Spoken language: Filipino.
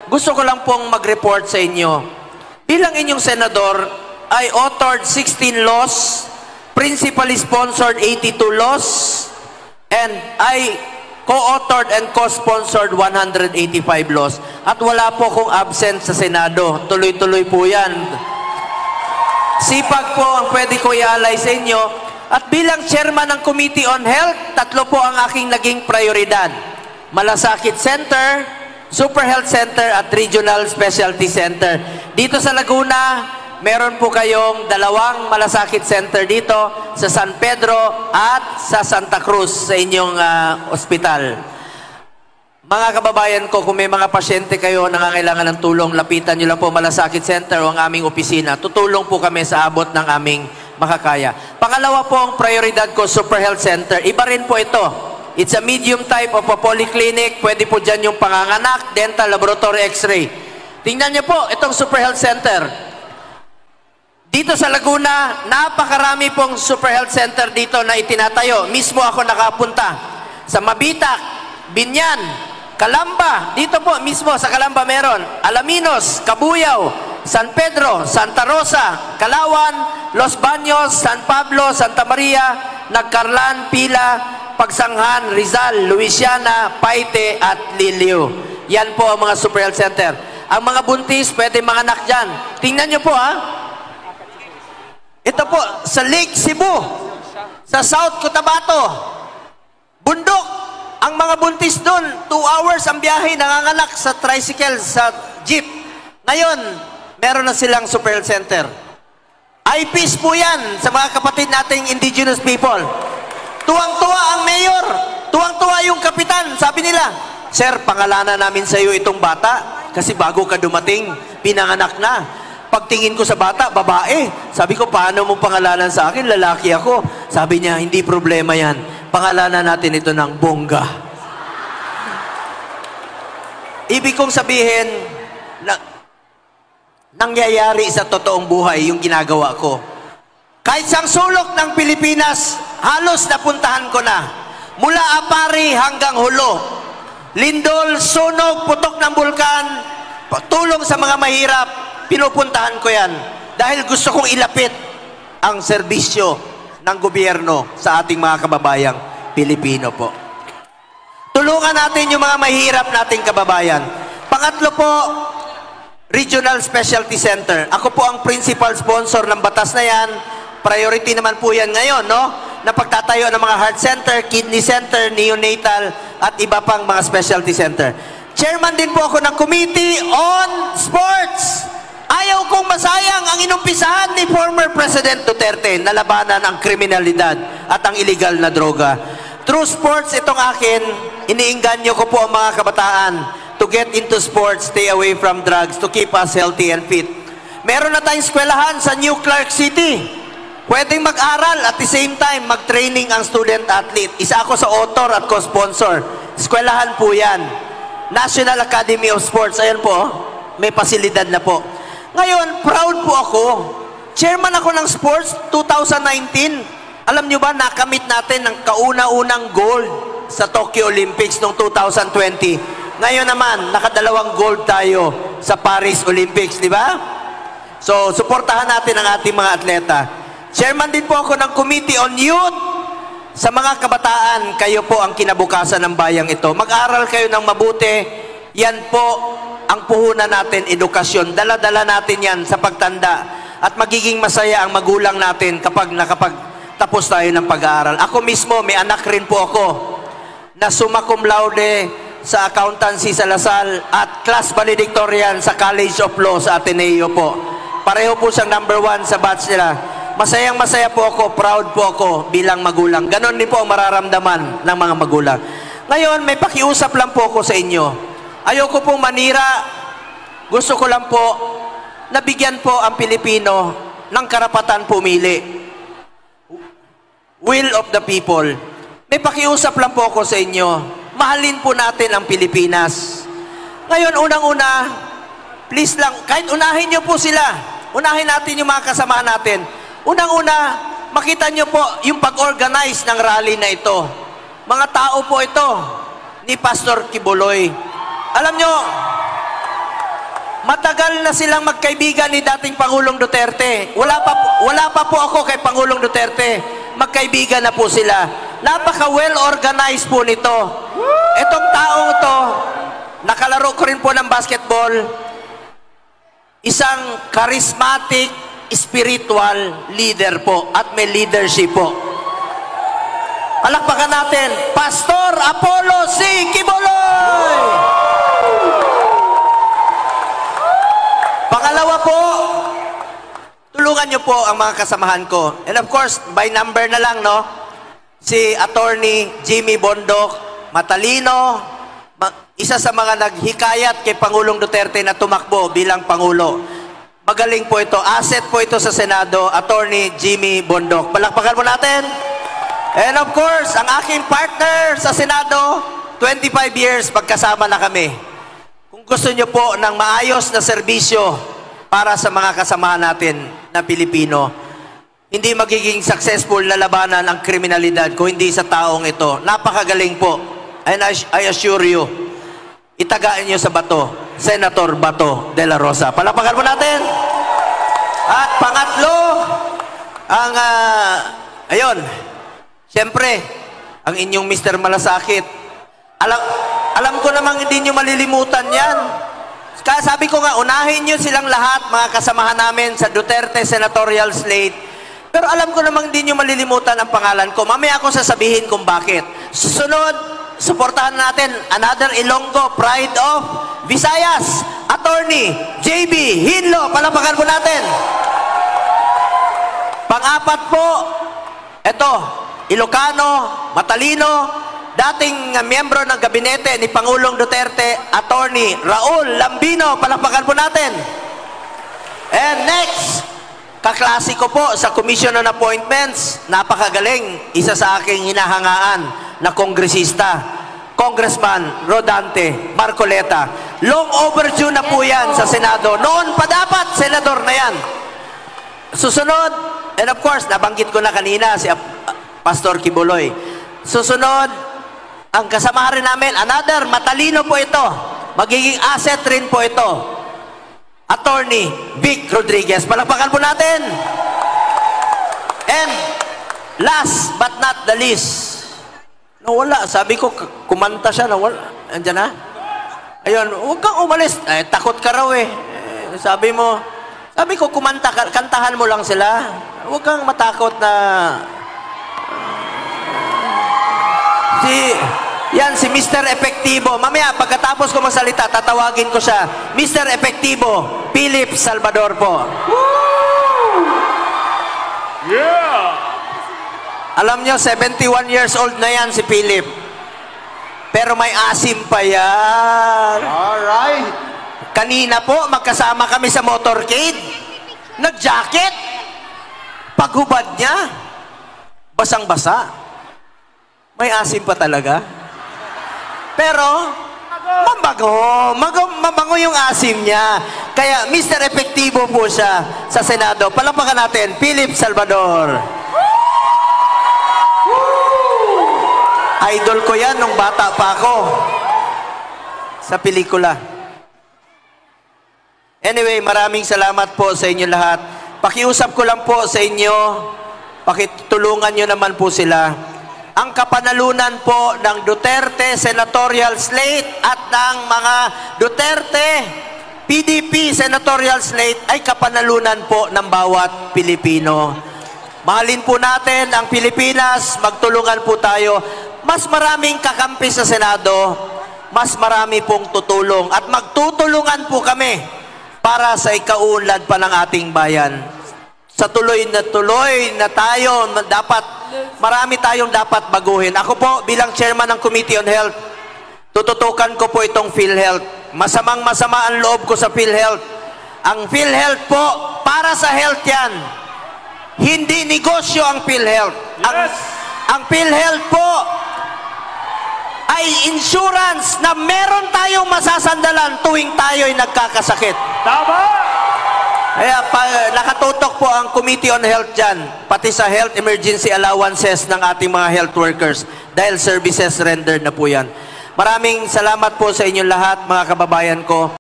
Gusto ko lang pong mag-report sa inyo. Bilang inyong senador, I authored 16 laws, principally sponsored 82 laws, and I co-authored and co-sponsored 185 laws. At wala po akong absent sa Senado. Tuloy-tuloy po yan. Sipag po ang pwede ko ialay sa inyo. At bilang chairman ng Committee on Health, 3 po ang aking naging prioridad. Malasakit Center, Super Health Center at Regional Specialty Center. Dito sa Laguna, meron po kayong 2 malasakit center dito sa San Pedro at sa Santa Cruz sa inyong ospital. Mga kababayan ko, kung may mga pasyente kayo nangangailangan ng tulong, lapitan nyo lang po malasakit center o ang aming opisina. Tutulong po kami sa abot ng aming makakaya. Pangalawa po ang prioridad ko, Super Health Center. Iba rin po ito. It's a medium type of a polyclinic. Pwede po dyan yung panganganak, dental, laboratory, x-ray. Tingnan niyo po, itong Super Health Center. Dito sa Laguna, napakarami pong Super Health Center dito na itinatayo. Mismo ako nakapunta. Sa Mabitak, Binyan, Calamba, dito po mismo sa Calamba meron. Alaminos, Cabuyao, San Pedro, Santa Rosa, Calawan, Los Baños, San Pablo, Santa Maria, Nagcarlan, Pila, Pagsanghan, Rizal, Luisiana, Paite at Liliu. Yan po ang mga Super Health Center. Ang mga buntis, pwede manganak dyan. Tingnan nyo po ha. Ito po, sa Lake Cebu, sa South Cotabato, bundok, ang mga buntis doon, 2 hours ang biyahe, nanganganak sa tricycle, sa jeep. Ngayon, meron na silang Super Health Center. IPs po yan sa mga kapatid nating indigenous people. Tuwang-tuwa ang mayor, tuwang-tuwa yung kapitan. Sabi nila, Sir, pangalanan namin sa iyo itong bata kasi bago ka dumating, pinanganak na. Pagtingin ko sa bata, babae. Sabi ko, paano mo pangalanan sa akin? Lalaki ako. Sabi niya, hindi problema yan. Pangalanan natin ito ng Bongga. Ibig kong sabihin, nangyayari sa totoong buhay yung ginagawa ko. Kahit sang sulok ng Pilipinas, halos napuntahan ko na. Mula Apari hanggang Hulo. Lindol, sunog, putok ng bulkan, tulong sa mga mahirap, pinupuntahan ko yan. Dahil gusto kong ilapit ang serbisyo ng gobyerno sa ating mga kababayang Pilipino po. Tulungan natin yung mga mahirap nating kababayan. Pangatlo po, Regional Specialty Center. Ako po ang principal sponsor ng batas na yan. Priority naman po yan ngayon, no? Na pagtatayo ng mga heart center, kidney center, neonatal, at iba pang mga specialty center. Chairman din po ako ng Committee on Sports. Ayaw kong masayang ang inumpisahan ni former President Duterte na labanan ang kriminalidad at ang illegal na droga. Through sports, itong akin, iniinganyo ko po ang mga kabataan to get into sports, stay away from drugs, to keep us healthy and fit. Meron na tayong eskwelahan sa New Clark City. Pwedeng mag-aral at the same time mag-training ang student-athlete. Isa ako sa author at co-sponsor. Eskwelahan po yan. National Academy of Sports. Ayan po, may pasilidad na po. Ngayon, proud po ako. Chairman ako ng sports 2019. Alam nyo ba, nakamit natin ng kauna-unang gold sa Tokyo Olympics noong 2020. Ngayon naman, nakadalawang gold tayo sa Paris Olympics, di ba? So, suportahan natin ang ating mga atleta. Chairman din po ako ng Committee on Youth. Sa mga kabataan, kayo po ang kinabukasan ng bayang ito. Mag-aral kayo ng mabuti. Yan po ang puhunan natin, edukasyon. Dala-dala natin yan sa pagtanda. At magiging masaya ang magulang natin kapag nakapagtapos tayo ng pag-aaral. Ako mismo, may anak rin po ako na summa cum laude sa accountancy sa Lasal at class valedictorian sa College of Law sa Ateneo po. Pareho po siyang number 1 sa batch nila. Masayang-masaya po ako, proud po ako bilang magulang. Ganon din po ang mararamdaman ng mga magulang. Ngayon, may pakiusap lang po ako sa inyo. Ayoko pong manira. Gusto ko lang po na bigyan po ang Pilipino ng karapatan pumili. Will of the people. May pakiusap lang po ako sa inyo. Mahalin po natin ang Pilipinas. Ngayon, unang-una, please lang, kahit unahin nyo po sila. Unahin natin yung mga kasama natin. Unang-una, makita nyo po yung pag-organize ng rally na ito. Mga tao po ito ni Pastor Kibuloy. Alam nyo, matagal na silang magkaibigan ni dating Pangulong Duterte. Wala pa po ako kay Pangulong Duterte. Magkaibigan na po sila. Napaka well-organized po nito. Itong taong to, nakalaro ko rin po ng basketball. Isang charismatic, spiritual leader po at may leadership po. Palakpakan natin, Pastor Apollo C. Quiboloy! Pangalawa po, tulungan niyo po ang mga kasamahan ko. And of course, by number na lang, no? Si Attorney Jimmy Bondoc, matalino, isa sa mga naghikayat kay Pangulong Duterte na tumakbo bilang Pangulo. Magaling po ito. Asset po ito sa Senado, Attorney Jimmy Bondoc. Palakpakan po natin. And of course, ang aking partner sa Senado, 25 years magkasama na kami. Kung gusto nyo po ng maayos na serbisyo para sa mga kasamahan natin na Pilipino, hindi magiging successful na labanan ang kriminalidad kung hindi sa taong ito. Napakagaling po. And I assure you, itagaan nyo sa bato, Senator Bato de la Rosa. Palapakan po natin. At pangatlo, ang, ayun, siyempre, ang inyong Mr. Malasakit. Alam ko namang hindi nyo malilimutan yan. Kaya sabi ko nga, unahin nyo silang lahat, mga kasamahan namin sa Duterte Senatorial Slate. Pero alam ko namang hindi nyo malilimutan ang pangalan ko. Mamaya akong sasabihin kung bakit. Susunod, suportahan natin another Ilonggo Pride of Visayas, Attorney JB Hinlo. Palapakan po natin. Pang-apat po, ito, Ilocano, matalino, dating miyembro ng gabinete ni Pangulong Duterte, Attorney Raul Lambino. Palapakan po natin. And next, kaklase ko po sa Commission on Appointments, napakagaling, isa sa aking hinahangaan na kongresista, Congressman Rodante Marcoleta. Long overdue na po yan sa Senado. Noon pa dapat, senador na yan. Susunod, and of course, nabanggit ko na kanina si Pastor Quiboloy. Susunod, ang kasama rin namin, another, matalino po ito. Magiging asset rin po ito. Attorney Vic Rodriguez. Palakpakan po natin. And last but not the least, nawala. Sabi ko, kumanta siya, nawala. Andiyan na. Ayun, huwag kang umalis. Takot ka raw eh. Sabi ko, kumanta ka, kantahan mo lang sila. Huwag kang matakot na... Si Mr. Efectivo. Mamaya, pagkatapos ko magsalita, tatawagin ko siya. Mr. Efectivo, Philip Salvador po. Woo! Yeah! Alam nyo, 71 years old na yan si Philip. Pero may asim pa yan. Alright. Kanina po, magkasama kami sa motorcade. Nag-jacket. Paghubad niya, basang-basa. May asim pa talaga. Pero, mabango yung asim niya. Kaya, Mr. Efectivo po siya sa Senado. Palapakan natin, Philip Salvador. Idol ko yan nung bata pa ako. Sa pelikula. Anyway, maraming salamat po sa inyo lahat. Pakiusap ko lang po sa inyo, pakitulungan nyo naman po sila. Ang kapanalunan po ng Duterte Senatorial Slate at ng mga Duterte PDP Senatorial Slate ay kapanalunan po ng bawat Pilipino. Mahalin po natin ang Pilipinas, magtulungan po tayo. Mas maraming kakampi sa Senado, mas marami pong tutulong at magtutulungan po kami para sa ikaunlad pa ng ating bayan. Sa tuloy na tayo, marami tayong dapat baguhin. Ako po, bilang chairman ng Committee on Health, tututukan ko po itong PhilHealth. Masamang-masama ang loob ko sa PhilHealth. Ang PhilHealth po, para sa health yan. Hindi negosyo ang PhilHealth. Yes. Ang PhilHealth po ay insurance na meron tayong masasandalan tuwing tayo'y nagkakasakit. Tama! Kaya nakatutok po ang Committee on Health dyan, pati sa health emergency allowances ng ating mga health workers dahil services rendered na po yan. Maraming salamat po sa inyong lahat, mga kababayan ko.